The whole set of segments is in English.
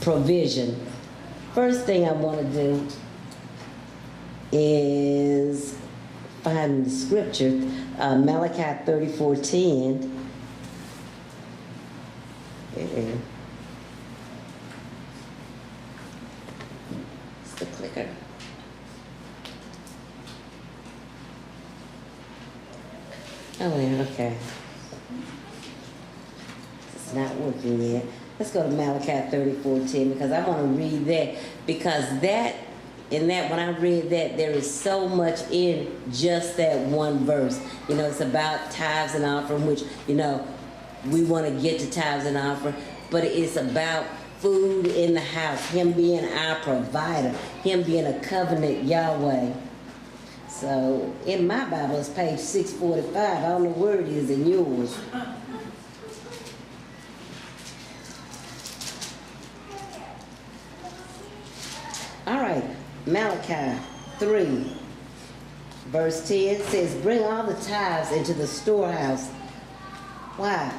provision. First thing I want to do is find the scripture, Malachi 34:10. It's the clicker. Oh yeah, okay. It's not working yet. Let's go to Malachi 34:10 because I want to read that, because when I read that, there is so much in just that one verse. You know, it's about tithes and offering, which, you know, we want to get to tithes and offering, but it's about food in the house, Him being our provider, Him being a covenant Yahweh. So in my Bible, it's page 645. I don't know where it is in yours. All right, Malachi 3, verse 10 says, bring all the tithes into the storehouse. Why?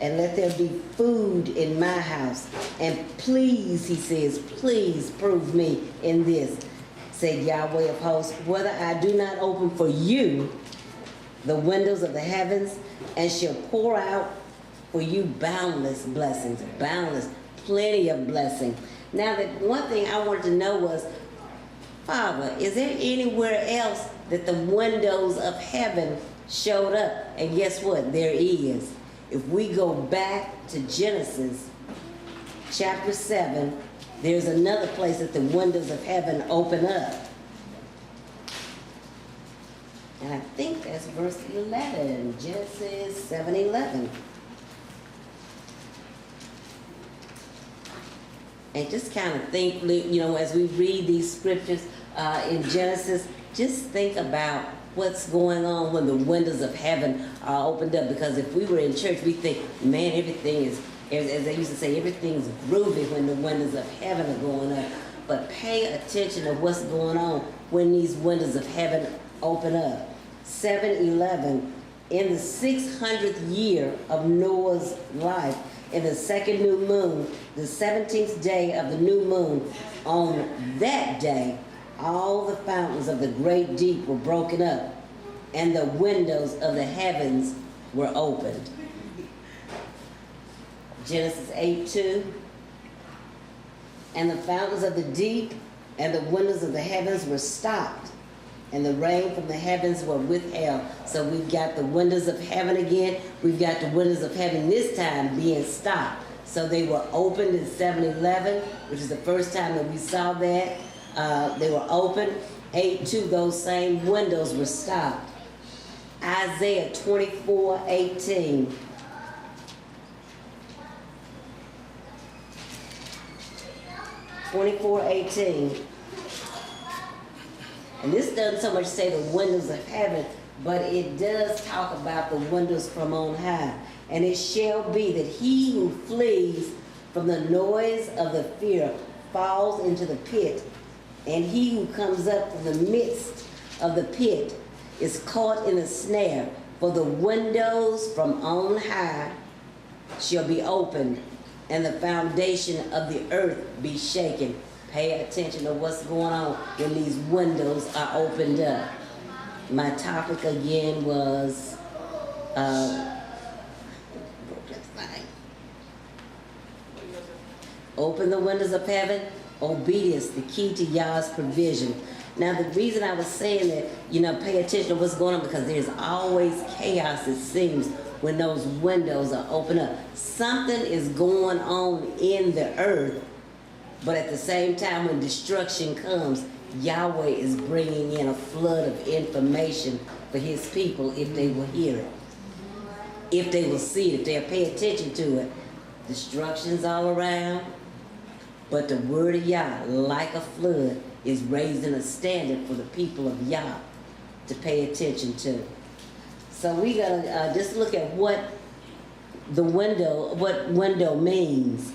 And let there be food in my house. And please, he says, please prove me in this, said Yahweh of hosts, whether I do not open for you the windows of the heavens and shall pour out for you boundless blessings, boundless, plenty of blessing. Now, that one thing I wanted to know was, Father, is there anywhere else that the windows of heaven showed up? And guess what? There is. If we go back to Genesis chapter 7, there's another place that the windows of heaven open up. And I think that's verse 11, Genesis 7:11. And just kind of think, you know, as we read these scriptures in Genesis, just think about what's going on when the windows of heaven are opened up. Because if we were in church, we think, man, everything is, as they used to say, everything's groovy when the windows of heaven are going up. But pay attention to what's going on when these windows of heaven open up. 7:11, in the 600th year of Noah's life, in the second new moon, the 17th day of the new moon, on that day, all the fountains of the great deep were broken up, and the windows of the heavens were opened. Genesis 8:2, and the fountains of the deep and the windows of the heavens were stopped, and the rain from the heavens were withheld. So we've got the windows of heaven again. We've got the windows of heaven this time being stopped. So they were opened in 7:11, which is the first time that we saw that. They were open. 8:2, those same windows were stopped. Isaiah 24:18. And this doesn't so much say the windows of heaven, but it does talk about the windows from on high. And it shall be that he who flees from the noise of the fear falls into the pit, and he who comes up from the midst of the pit is caught in a snare. For the windows from on high shall be opened, and the foundation of the earth be shaken. Pay attention to what's going on when these windows are opened up. My topic again was open the windows of heaven, obedience, the key to Yah's provision. Now, the reason I was saying that, you know, pay attention to what's going on, because there's always chaos, it seems, when those windows are open up. Something is going on in the earth, but at the same time, when destruction comes, Yahweh is bringing in a flood of information for his people if they will hear it, if they will see it, if they'll pay attention to it. Destruction's all around, but the word of Yah, like a flood, is raising a standard for the people of Yah to pay attention to. So we gotta just look at what window means.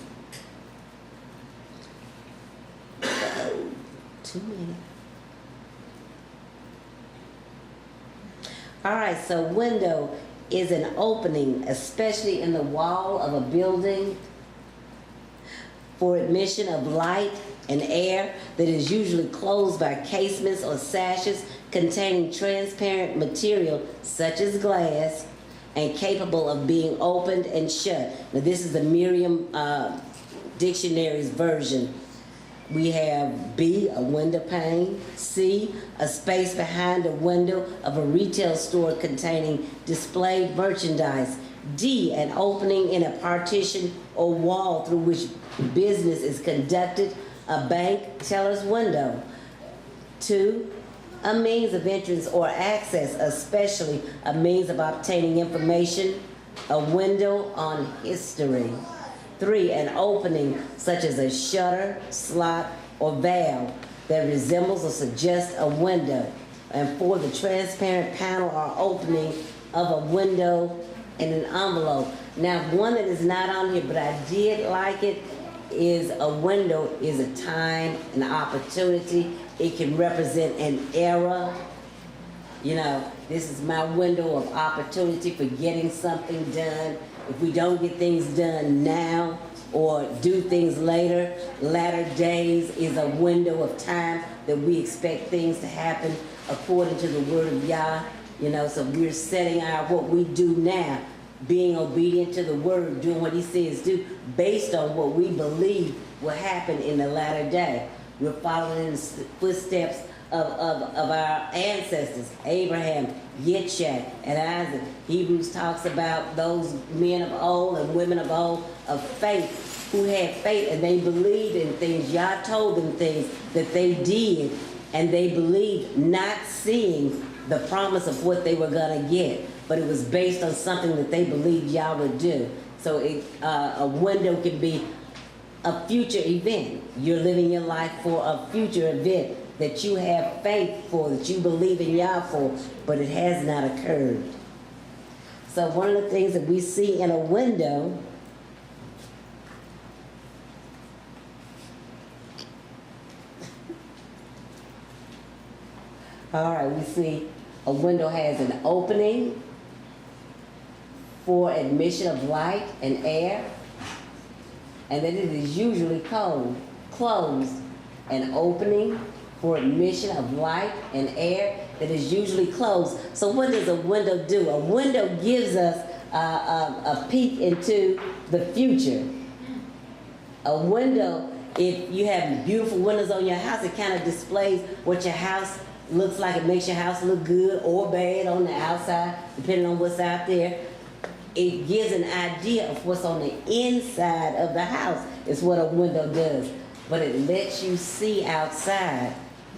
Too many. All right, so window is an opening, especially in the wall of a building, for admission of light and air that is usually closed by casements or sashes containing transparent material such as glass and capable of being opened and shut. Now this is the Merriam Dictionary's version. We have B, a window pane. C, a space behind a window of a retail store containing displayed merchandise. D, an opening in a partition or wall through which business is conducted, a bank teller's window. 2, a means of entrance or access, especially a means of obtaining information, a window on history. 3, an opening such as a shutter, slot, or valve that resembles or suggests a window. And 4, the transparent panel or opening of a window in an envelope. Now, one that is not on here, but I did like it, is a window is a time, an opportunity. It can represent an era. You know, this is my window of opportunity for getting something done. If we don't get things done now or do things later, latter days is a window of time that we expect things to happen according to the word of YAH. You know, so we're setting our what we do now, being obedient to the word, doing what he says do, based on what we believe will happen in the latter day. We're following in the footsteps of our ancestors, Abraham, Yitzchak, and Isaac. Hebrews talks about those men of old and women of old of faith who had faith and they believed in things. Yah told them things that they did, and they believed, not seeing the promise of what they were going to get, but it was based on something that they believed Yah would do. So a window can be a future event. You're living your life for a future event that you have faith for, that you believe in Yah for, but it has not occurred. So one of the things that we see in a window all right, we see a window has an opening for admission of light and air, and that it is usually closed. An opening for admission of light and air that is usually closed. So what does a window do? A window gives us a peek into the future. A window, if you have beautiful windows on your house, it kind of displays what your house looks like. It makes your house look good or bad on the outside, depending on what's out there. It gives an idea of what's on the inside of the house, is what a window does. But it lets you see outside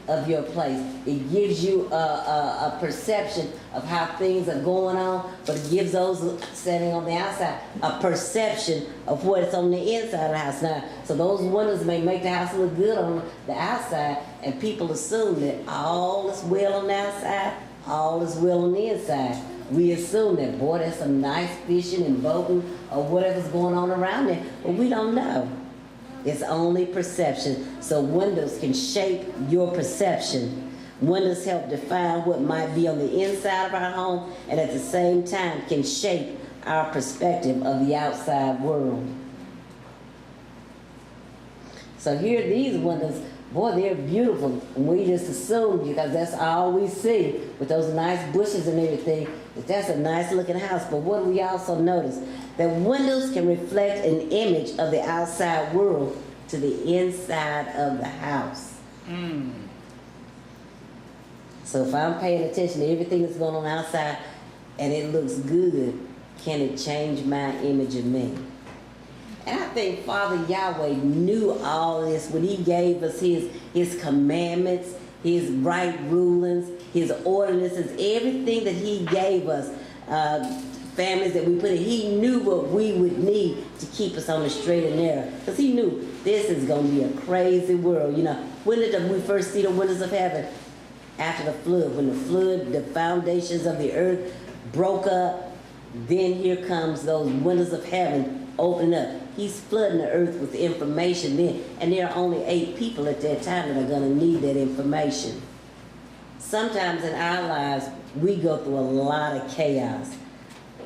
of your place. It gives you a perception of how things are going on, but it gives those standing on the outside a perception of what's on the inside of the house. Now, so those windows may make the house look good on the outside, and people assume that all is well on the outside, all is well on the inside. We assume that, boy, there's some nice fishing and boating or whatever's going on around there, but we don't know. It's only perception. So windows can shape your perception. Windows help define what might be on the inside of our home, and at the same time can shape our perspective of the outside world. So here, these windows, boy, they're beautiful. And we just assume, because that's all we see, with those nice bushes and everything, that that's a nice looking house. But what do we also notice? That windows can reflect an image of the outside world to the inside of the house. So if I'm paying attention to everything that's going on outside and it looks good, can it change my image of me? And I think Father Yahweh knew all this when he gave us his commandments, his right rulings, his ordinances, everything that he gave us, families that we put in. He knew what we would need to keep us on the straight and narrow. Because he knew this is going to be a crazy world. You know, when did we first see the windows of heaven? After the flood. When the flood, the foundations of the earth broke up, then here comes those windows of heaven open up. He's flooding the earth with information then. And there are only 8 people at that time that are going to need that information. Sometimes in our lives, we go through a lot of chaos.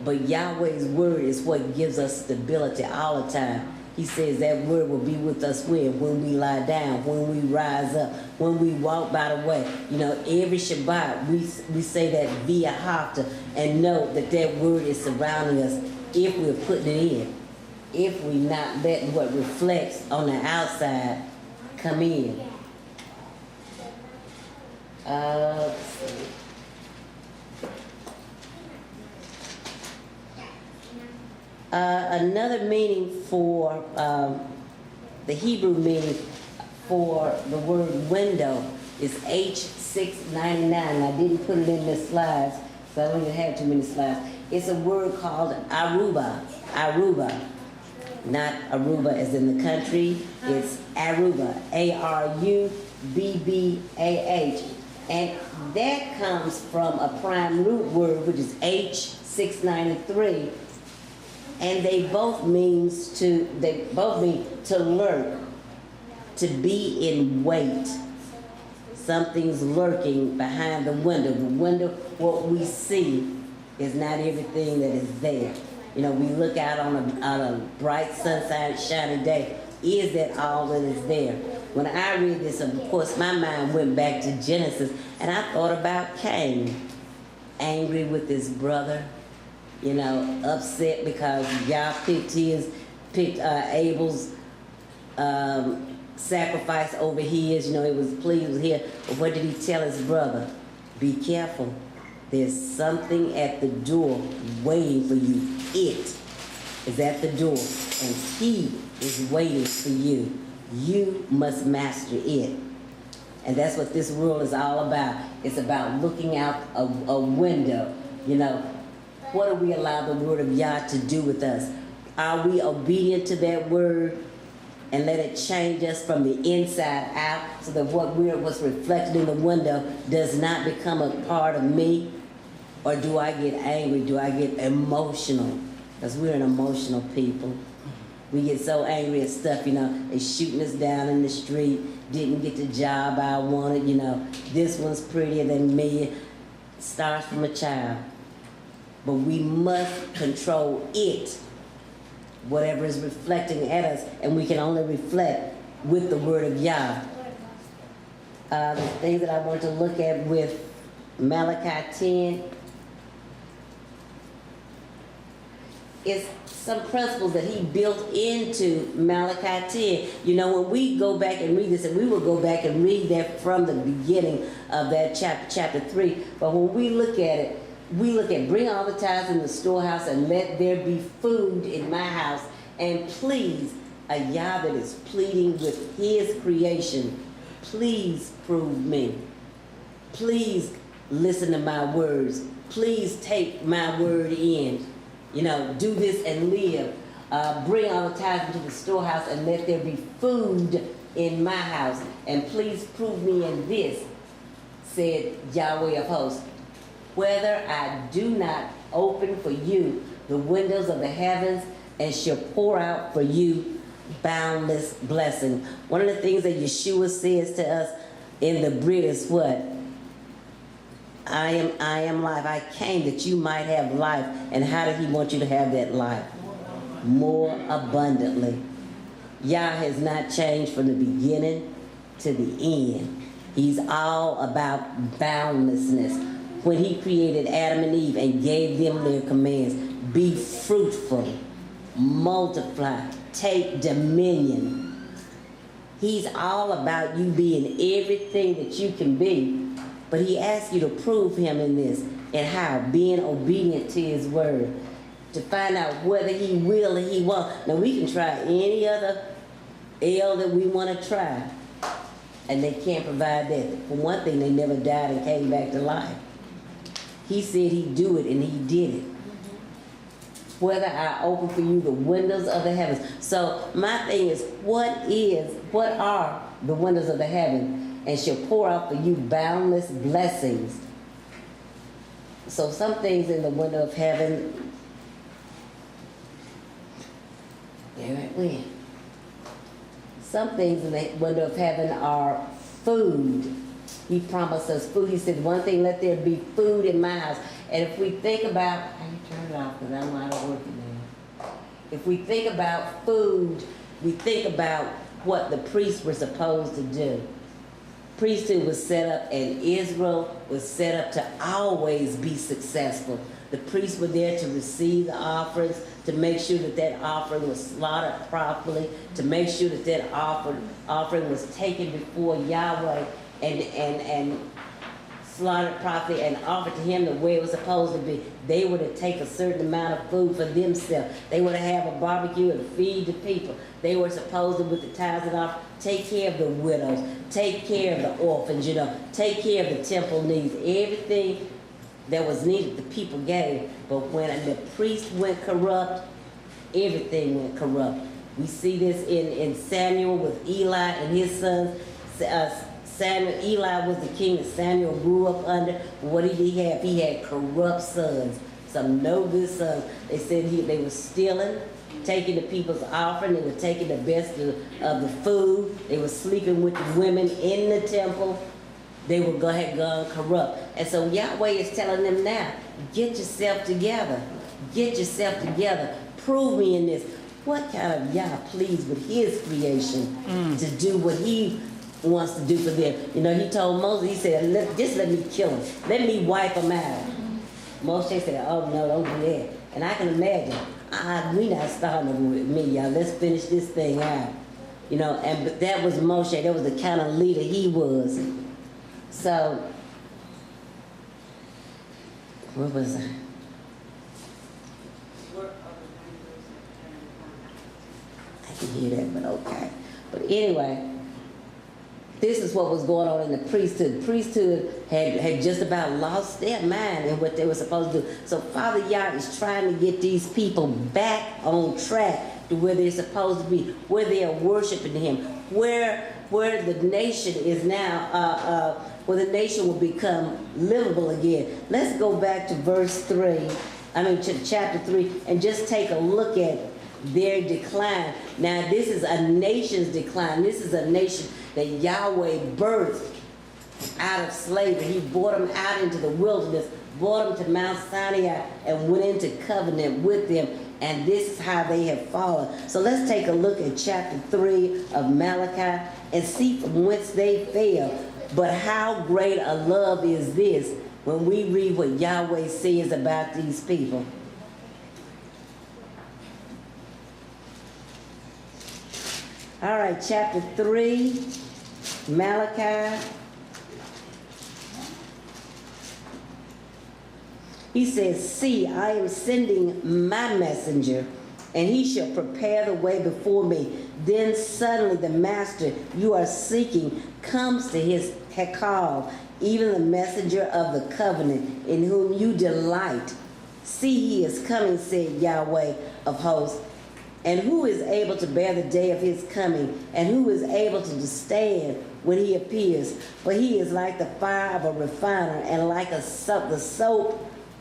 But Yahweh's word is what gives us stability all the time. He says that word will be with us when we lie down, when we rise up, when we walk by the way. You know, every Shabbat we say that YAH and know that that word is surrounding us if we're putting it in. If we not letting what reflects on the outside come in. Let's see. Another meaning for the Hebrew meaning for the word window is H699. I didn't put it in the slides, so I don't even have too many slides. It's a word called Aruba. Aruba. Not Aruba as in the country. It's Aruba. Arubbah. And that comes from a prime root word, which is H693. And they both mean to lurk, to be in wait. Something's lurking behind the window. The window, what we see is not everything that is there. You know, we look out on a bright sunshine, shiny day. Is that all that is there? When I read this, of course, my mind went back to Genesis, and I thought about Cain, angry with his brother. You know, upset because y'all picked Abel's sacrifice over his. You know, he was pleased with his. But what did he tell his brother? Be careful. There's something at the door waiting for you. It is at the door, and he is waiting for you. You must master it. And that's what this world is all about. It's about looking out a window, you know. What do we allow the word of Yah to do with us? Are we obedient to that word and let it change us from the inside out so that what's reflected in the window does not become a part of me? Or do I get angry? Do I get emotional? Because we're an emotional people. We get so angry at stuff, you know, they shooting us down in the street, didn't get the job I wanted, you know, this one's prettier than me. It starts from a child. But we must control it, whatever is reflecting at us, and we can only reflect with the word of Yah. The things that I want to look at with Malachi 10 is some principles that he built into Malachi 10. You know, when we go back and read this, and we will go back and read that from the beginning of that chapter 3, but when we look at it, we look at bring all the tithes in the storehouse and let there be food in my house. And please, a Yah that is pleading with his creation, please prove me. Please listen to my words. Please take my word in. You know, do this and live. Bring all the tithes into the storehouse and let there be food in my house. And please prove me in this, said Yahweh of hosts. Whether I do not open for you the windows of the heavens and shall pour out for you boundless blessing. One of the things that Yeshua says to us in the Brit is what? I am life. I came that you might have life. And how did he want you to have that life? More abundantly. Yah has not changed from the beginning to the end. He's all about boundlessness. When he created Adam and Eve and gave them their commands, be fruitful, multiply, take dominion. He's all about you being everything that you can be, but he asks you to prove him in this. And how? Being obedient to his word, to find out whether he will or he won't. Now we can try any other L that we want to try, and they can't provide that. For one thing, they never died and came back to life. He said he'd do it, and he did it. Whether I open for you the windows of the heavens. So my thing is, what are the windows of the heaven? And shall pour out for you boundless blessings. So some things in the window of heaven, there it went. Some things in the window of heaven are food. He promised us food. He said, one thing, let there be food in my house. And if we think about, how you turn it off because I don't know how to work it now. If we think about food, we think about what the priests were supposed to do. Priesthood was set up, and Israel was set up to always be successful. The priests were there to receive the offerings, to make sure that that offering was slaughtered properly, to make sure that that offering was taken before Yahweh and slaughtered properly and offered to him the way it was supposed to be. They were to take a certain amount of food for themselves. They were to have a barbecue and feed the people. They were supposed to, with the tithes and offering, take care of the widows, take care of the orphans, take care of the temple needs. Everything that was needed, the people gave. But when the priest went corrupt, everything went corrupt. We see this in Samuel with Eli and his sons. Eli was the king that Samuel grew up under. What did he have? He had corrupt sons, some no good sons. They said they were stealing, taking the people's offering. They were taking the best of the food. They were sleeping with the women in the temple. They were gone corrupt. And so Yahweh is telling them now, get yourself together. Get yourself together. Prove me in this. What kind of Yah pleased with his creation to do what he wants to do for them? He told Moses, he said, just let me kill him. Let me wipe him out. Moshe said, oh no, don't do that. And I can imagine, we not starting with me, y'all. Let's finish this thing out. But that was Moshe. That was the kind of leader he was. So, where was I? I can hear that, but okay. But anyway, this is what was going on in the priesthood. The priesthood had just about lost their mind in what they were supposed to do. So Father Yah is trying to get these people back on track to where they're supposed to be, where they are worshiping him, where the nation is now, where the nation will become livable again. Let's go back to to chapter 3, and just take a look at their decline. Now, this is a nation's decline. This is a nation that Yahweh birthed out of slavery. He brought them out into the wilderness, brought them to Mount Sinai, and went into covenant with them. And this is how they have fallen. So let's take a look at chapter 3 of Malachi and see from whence they fell. But how great a love is this when we read what Yahweh says about these people. All right, chapter 3, Malachi. He says, see, I am sending my messenger, and he shall prepare the way before me. Then suddenly the master you are seeking comes to his hekal, even the messenger of the covenant, in whom you delight. See, he is coming, said Yahweh of hosts. And who is able to bear the day of his coming? And who is able to stand when he appears? For he is like the fire of a refiner, and like the soap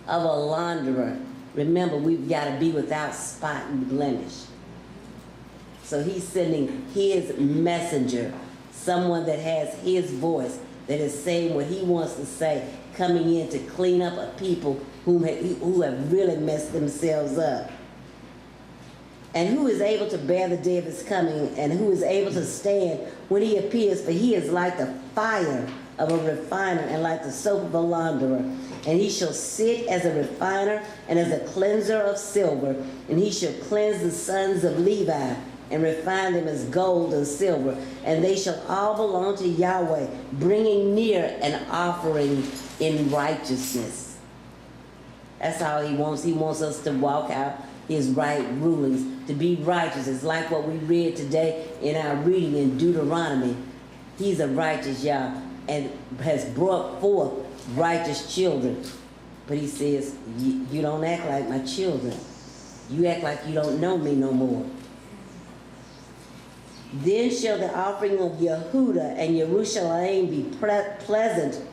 of a launderer. Remember, we've got to be without spot and blemish. So he's sending his messenger, someone that has his voice, that is saying what he wants to say, coming in to clean up a people who have really messed themselves up. And who is able to bear the day of his coming, and who is able to stand when he appears? For he is like the fire of a refiner, and like the soap of a launderer. And he shall sit as a refiner and as a cleanser of silver, and he shall cleanse the sons of Levi, and refine them as gold and silver. And they shall all belong to Yahweh, bringing near an offering in righteousness. That's how he wants. He wants us to walk out his right rulings, to be righteous. It's like what we read today in our reading in Deuteronomy. He's a righteous Yah and has brought forth righteous children. But he says, you don't act like my children. You act like you don't know me no more. Then shall the offering of Yehudah and Jerusalem be pleasant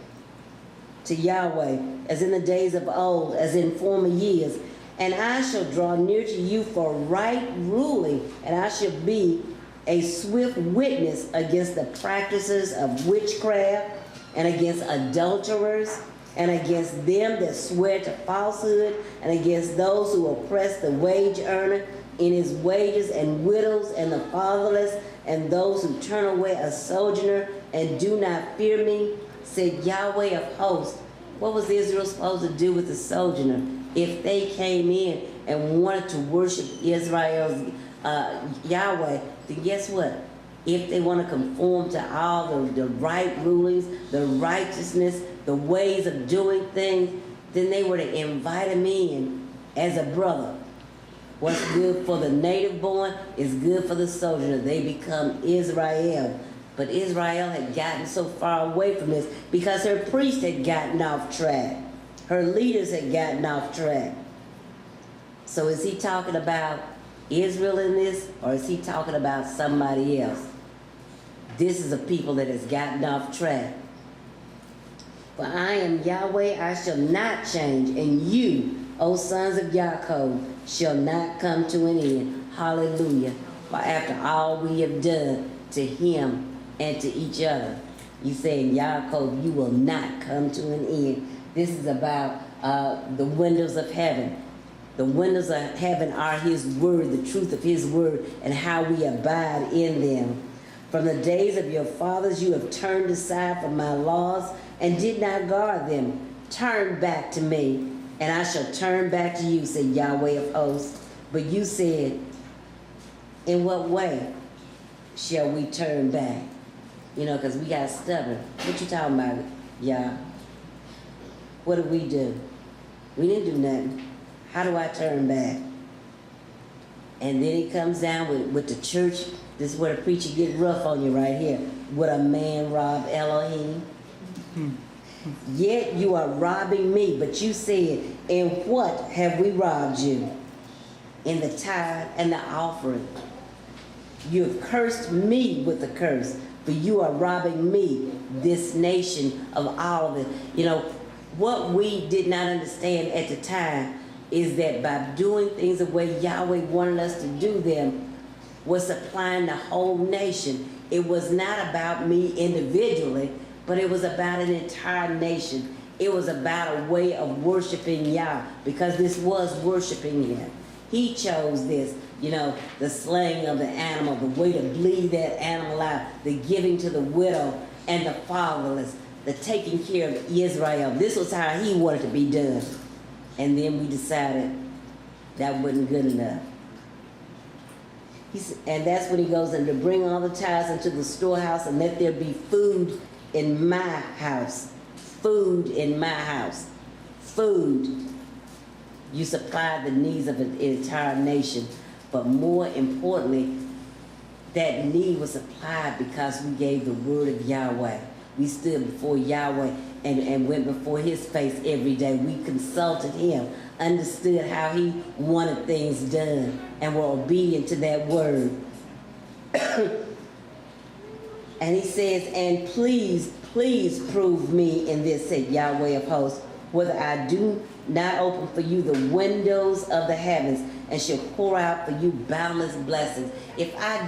to Yahweh, as in the days of old, as in former years. And I shall draw near to you for right ruling, and I shall be a swift witness against the practices of witchcraft, and against adulterers, and against them that swear to falsehood, and against those who oppress the wage earner, in his wages, and widows and the fatherless, and those who turn away a sojourner and do not fear me, said Yahweh of hosts. What was Israel supposed to do with the sojourner? If they came in and wanted to worship Israel's Yahweh, then guess what? If they want to conform to all the right rulings, the righteousness, the ways of doing things, then they were to invite him in as a brother. What's good for the native born is good for the sojourner. They become Israel. But Israel had gotten so far away from this because her priest had gotten off track. Her leaders had gotten off track. So is he talking about Israel in this, or is he talking about somebody else? This is a people that has gotten off track. For I am Yahweh, I shall not change, and you, O sons of Yaakov, shall not come to an end. Hallelujah. For after all we have done to him and to each other, you say in Yaakov, you will not come to an end. This is about the windows of heaven. The windows of heaven are his word, the truth of his word, and how we abide in them. From the days of your fathers you have turned aside from my laws and did not guard them. Turn back to me, and I shall turn back to you, said Yahweh of hosts. But you said, in what way shall we turn back? You know, because we got stubborn. What you talking about, y'all? What did we do? We didn't do nothing. How do I turn back? And then he comes down with the church. This is where the preacher get rough on you right here. Would a man rob Elohim? Yet you are robbing me. But you said, in what have we robbed you? In the tithe and the offering. You have cursed me with a curse, for you are robbing me, this nation, of all of it. You know, what we did not understand at the time is that by doing things the way Yahweh wanted us to do them, was supplying the whole nation. It was not about me individually, but it was about an entire nation. It was about a way of worshiping Yah, because this was worshiping him. He chose this, you know, the slaying of the animal, the way to bleed that animal out, the giving to the widow and the fatherless, the taking care of Israel. This was how he wanted to be done. And then we decided that wasn't good enough. And that's when he goes in to bring all the tithes into the storehouse and let there be food in my house. Food in my house. Food. You supplied the needs of an entire nation. But more importantly, that need was supplied because we gave the word of Yahweh. We stood before Yahweh and went before his face every day. We consulted him, understood how he wanted things done, and were obedient to that word. And he says, and please prove me in this, said Yahweh of hosts, whether I do not open for you the windows of the heavens and shall pour out for you boundless blessings. If I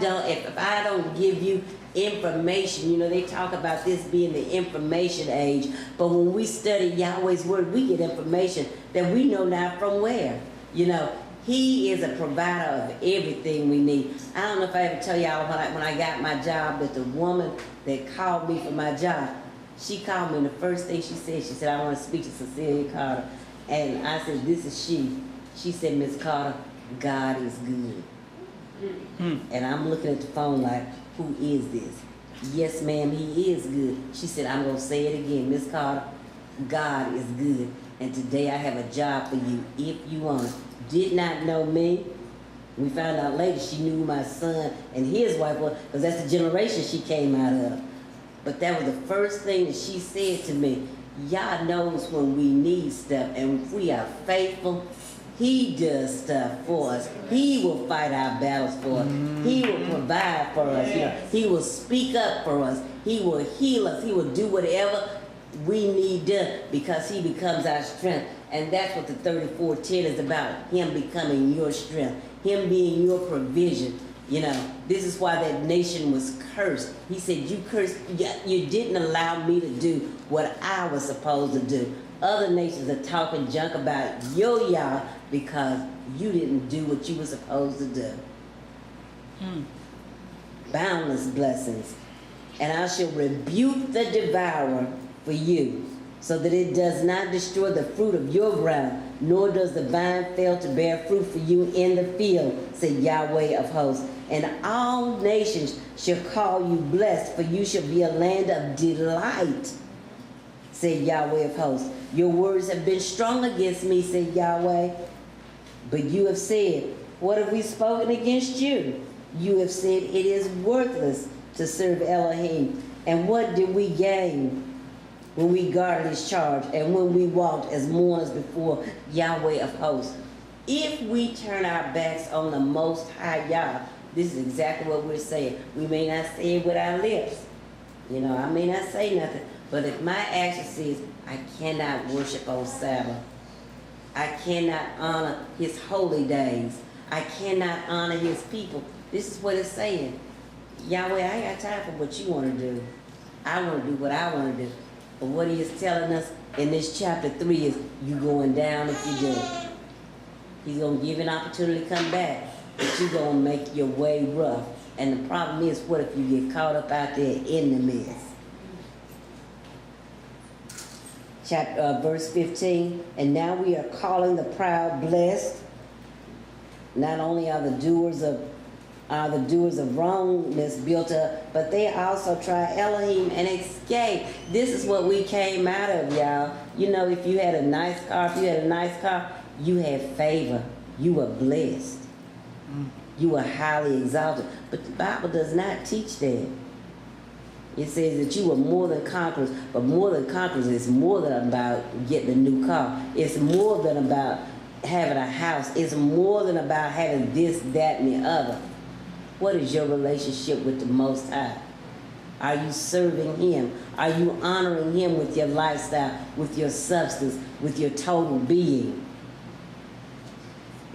don't give you information, you know, they talk about this being the information age, but when we study Yahweh's word, we get information that we know not from where. You know, he is a provider of everything we need. I don't know if I ever tell y'all when I got my job that the woman that called me for my job, she called me and the first thing she said, I want to speak to Cecilia Carter. And I said, this is she. She said, Miss Carter, God is good. And I'm looking at the phone like, who is this? Yes, ma'am, he is good. She said, I'm going to say it again. Miss Carter, God is good. And today I have a job for you if you want it. Did not know me. We found out later she knew my son and his wife was, because that's the generation she came out of. But that was the first thing that she said to me. Yah knows when we need stuff, and if we are faithful, he does stuff for us. He will fight our battles for us. He will provide for us. You know, he will speak up for us. He will heal us. He will do whatever we need done because he becomes our strength. And that's what the 34:10 is about, him becoming your strength, him being your provision. You know, this is why that nation was cursed. He said, you cursed, you didn't allow me to do what I was supposed to do. Other nations are talking junk about your Yah because you didn't do what you were supposed to do. Boundless blessings. And I shall rebuke the devourer for you, so that it does not destroy the fruit of your ground, nor does the vine fail to bear fruit for you in the field, said Yahweh of hosts. And all nations shall call you blessed, for you shall be a land of delight, said Yahweh of hosts. Your words have been strong against me, said Yahweh. But you have said, what have we spoken against you? You have said it is worthless to serve Elohim. And what did we gain when we guarded his charge and when we walked as mourners before Yahweh of hosts? If we turn our backs on the Most High Yah, this is exactly what we're saying. We may not say it with our lips. You know, I may not say nothing. But if my action says, I cannot worship on Sabbath, I cannot honor his holy days, I cannot honor his people, this is what it's saying. Yahweh, I ain't got time for what you want to do. I want to do what I want to do. But what he is telling us in this chapter 3 is, you going down if you do it. He's going to give you an opportunity to come back, but you're going to make your way rough. And the problem is, what if you get caught up out there in the mess? Verse 15, and now we are calling the proud blessed. Not only are the doers of wrongness built up, but they also try Elohim and escape. This is what we came out of, y'all. You know, if you had a nice car, you had favor. You were blessed. You were highly exalted. But the Bible does not teach that. It says that you were more than conquerors, but more than conquerors is more than about getting a new car. It's more than about having a house. It's more than about having this, that, and the other. What is your relationship with the Most High? Are you serving him? Are you honoring him with your lifestyle, with your substance, with your total being?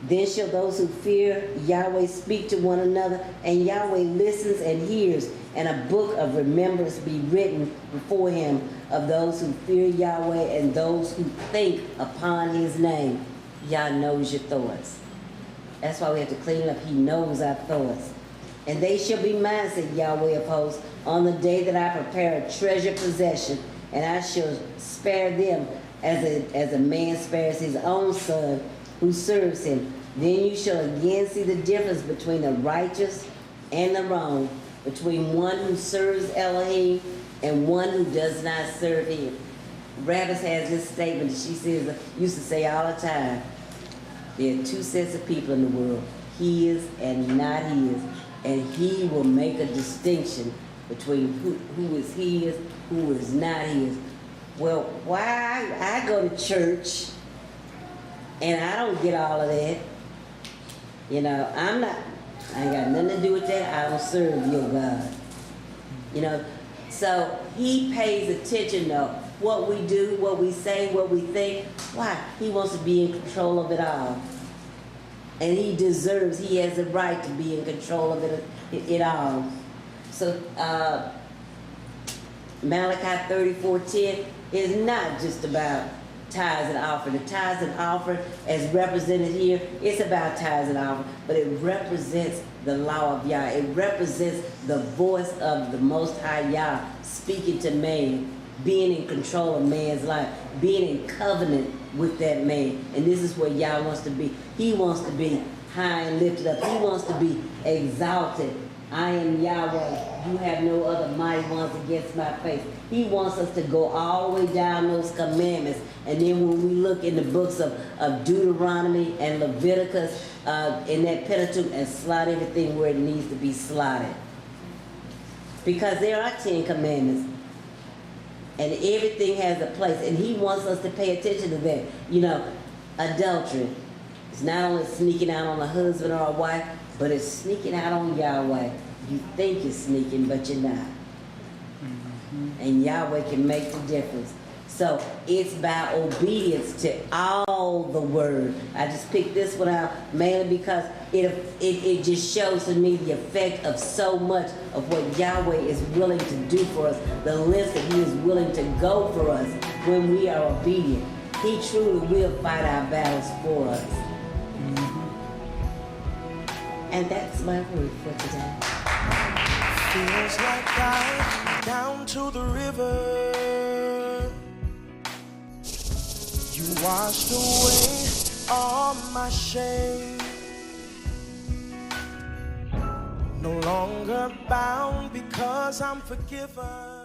Then shall those who fear Yahweh speak to one another, and Yahweh listens and hears, and a book of remembrance be written before him of those who fear Yahweh and those who think upon his name. Yah knows your thoughts. That's why we have to clean it up. He knows our thoughts. And they shall be mine, said Yahweh of hosts, on the day that I prepare a treasure possession, and I shall spare them as a man spares his own son who serves him. Then you shall again see the difference between the righteous and the wrong, between one who serves Elohim and one who does not serve him. Rabbis has this statement that she used to say all the time. There are two sets of people in the world, his and not his. And he will make a distinction between who is his, who is not his. Well, why I go to church and I don't get all of that? You know, I ain't got nothing to do with that. I don't serve your God. You know, so he pays attention to what we do, what we say, what we think. Why? He wants to be in control of it all. And he has the right to be in control of it all. So Malachi 34:10 is not just about tithes and offering. The tithes and offering, as represented here, it's about tithes and offering, but it represents the law of Yah. It represents the voice of the Most High Yah speaking to man, being in control of man's life, being in covenant with that man. And this is where Yah wants to be. He wants to be high and lifted up. He wants to be exalted. I am Yahweh. You have no other mighty ones against my face. He wants us to go all the way down those commandments. And then when we look in the books of Deuteronomy and Leviticus, in that Pentateuch, and slot everything where it needs to be slotted. Because there are 10 commandments. And everything has a place. And he wants us to pay attention to that. You know, adultery. It's not only sneaking out on a husband or a wife, but it's sneaking out on Yahweh. You think you're sneaking, but you're not. And Yahweh can make the difference. So it's by obedience to all the word. I just picked this one out mainly because it just shows to me the effect of so much of what Yahweh is willing to do for us, the lengths that he is willing to go for us when we are obedient. He truly will fight our battles for us. And that's my word for today. Feels like I'm down to the river. You washed away all my shame. No longer bound because I'm forgiven.